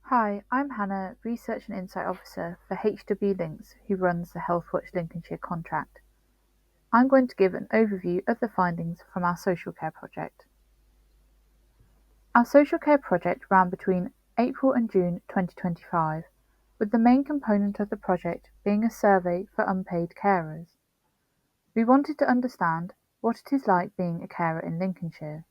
Hi, I'm Hannah, Research and Insight Officer for HW Links, who runs the Healthwatch Lincolnshire contract. I'm going to give an overview of the findings from our social care project. Our social care project ran between April and June 2025, with the main component of the project being a survey for unpaid carers. We wanted to understand what it is like being a carer in Lincolnshire.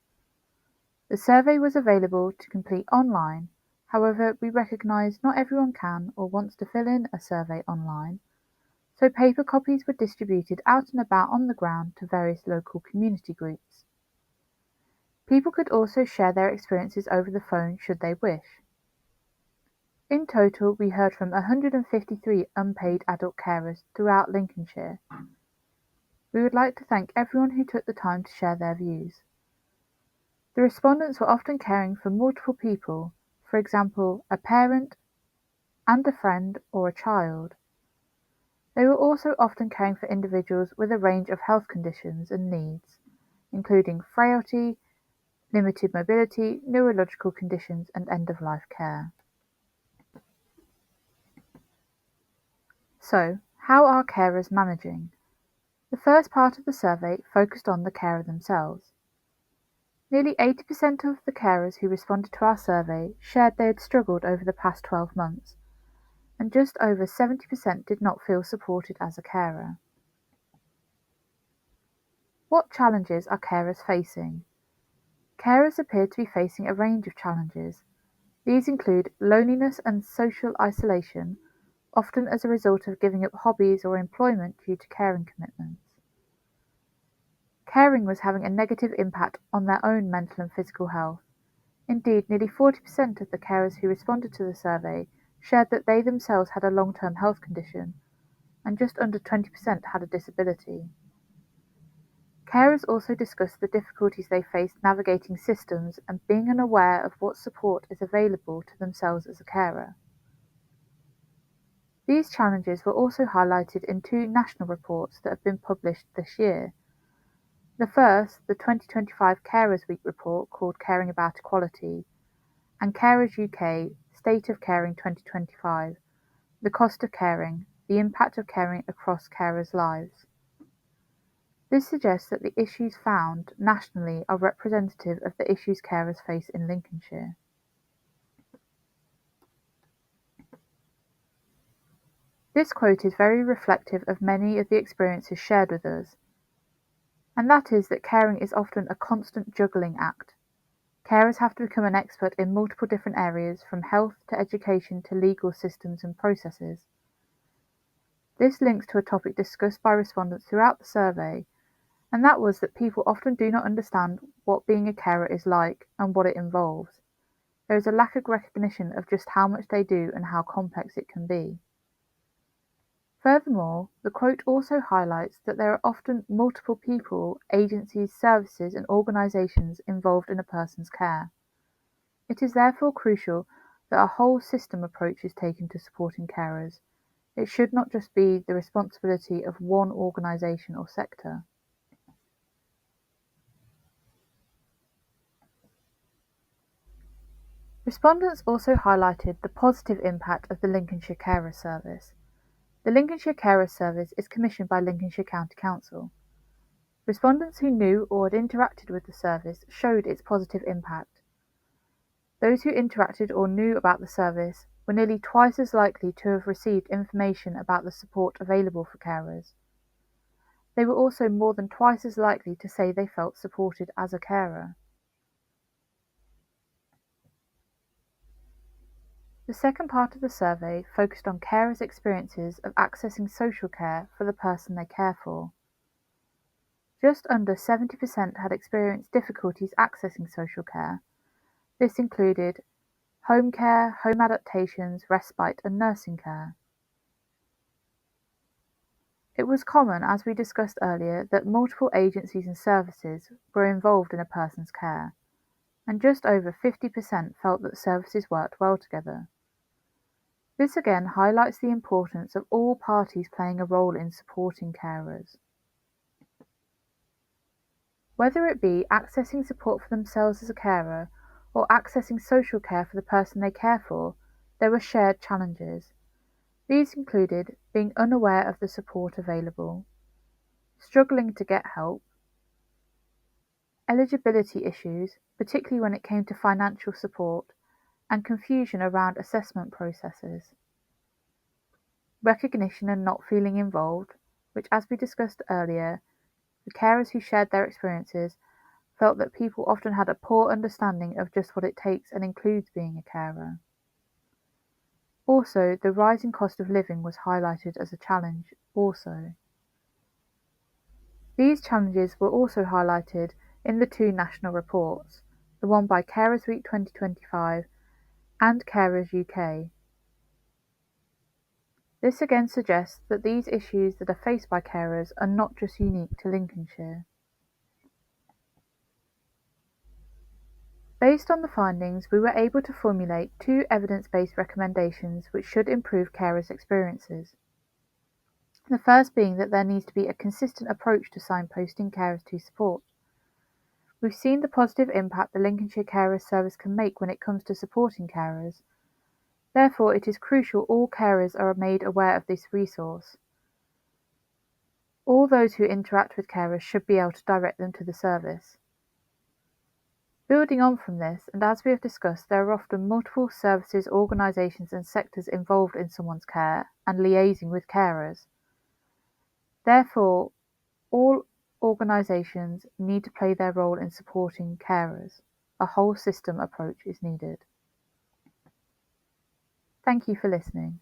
The survey was available to complete online. However, we recognise not everyone can or wants to fill in a survey online, so paper copies were distributed out and about on the ground to various local community groups. People could also share their experiences over the phone should they wish. In total, we heard from 153 unpaid adult carers throughout Lincolnshire. We would like to thank everyone who took the time to share their views. The respondents were often caring for multiple people, for example, a parent and a friend or a child. They were also often caring for individuals with a range of health conditions and needs, including frailty, limited mobility, neurological conditions, and end-of-life care. So, how are carers managing? The first part of the survey focused on the carer themselves. Nearly 80% of the carers who responded to our survey shared they had struggled over the past 12 months, and just over 70% did not feel supported as a carer. What challenges are carers facing? Carers appear to be facing a range of challenges. These include loneliness and social isolation, often as a result of giving up hobbies or employment due to caring commitments. Caring was having a negative impact on their own mental and physical health. Indeed, nearly 40% of the carers who responded to the survey shared that they themselves had a long-term health condition, and just under 20% had a disability. Carers also discussed the difficulties they faced navigating systems and being unaware of what support is available to themselves as a carer. These challenges were also highlighted in two national reports that have been published this year. The first, the 2025 Carers Week report called Caring About Equality, and Carers UK State of Caring 2025, The Cost of Caring, the Impact of Caring Across Carers' Lives. This suggests that the issues found nationally are representative of the issues carers face in Lincolnshire. This quote is very reflective of many of the experiences shared with us, and that is that caring is often a constant juggling act. Carers have to become an expert in multiple different areas, from health to education to legal systems and processes. This links to a topic discussed by respondents throughout the survey, and that was that people often do not understand what being a carer is like and what it involves. There is a lack of recognition of just how much they do and how complex it can be. Furthermore, the quote also highlights that there are often multiple people, agencies, services and organisations involved in a person's care. It is therefore crucial that a whole system approach is taken to supporting carers. It should not just be the responsibility of one organisation or sector. Respondents also highlighted the positive impact of the Lincolnshire Carer Service. The Lincolnshire Carer Service is commissioned by Lincolnshire County Council. Respondents who knew or had interacted with the service showed its positive impact. Those who interacted or knew about the service were nearly twice as likely to have received information about the support available for carers. They were also more than twice as likely to say they felt supported as a carer. The second part of the survey focused on carers' experiences of accessing social care for the person they care for. Just under 70% had experienced difficulties accessing social care. This included home care, home adaptations, respite and nursing care. It was common, as we discussed earlier, that multiple agencies and services were involved in a person's care, and just over 50% felt that services worked well together. This again highlights the importance of all parties playing a role in supporting carers. Whether it be accessing support for themselves as a carer or accessing social care for the person they care for, there were shared challenges. These included being unaware of the support available, struggling to get help, eligibility issues, particularly when it came to financial support, and confusion around assessment processes. Recognition and not feeling involved, which, as we discussed earlier, the carers who shared their experiences felt that people often had a poor understanding of just what it takes and includes being a carer. Also, the rising cost of living was highlighted as a challenge also. These challenges were also highlighted in the two national reports, the one by Carers Week 2025 and Carers UK. This again suggests that these issues that are faced by carers are not just unique to Lincolnshire. Based on the findings, we were able to formulate 2 evidence-based recommendations which should improve carers' experiences. The first being that there needs to be a consistent approach to signposting carers to support. We've seen the positive impact the Lincolnshire Carers Service can make when it comes to supporting carers. Therefore, it is crucial all carers are made aware of this resource. All those who interact with carers should be able to direct them to the service. Building on from this, and as we have discussed, there are often multiple services, organisations and sectors involved in someone's care and liaising with carers. Therefore, all organisations need to play their role in supporting carers. A whole system approach is needed. Thank you for listening.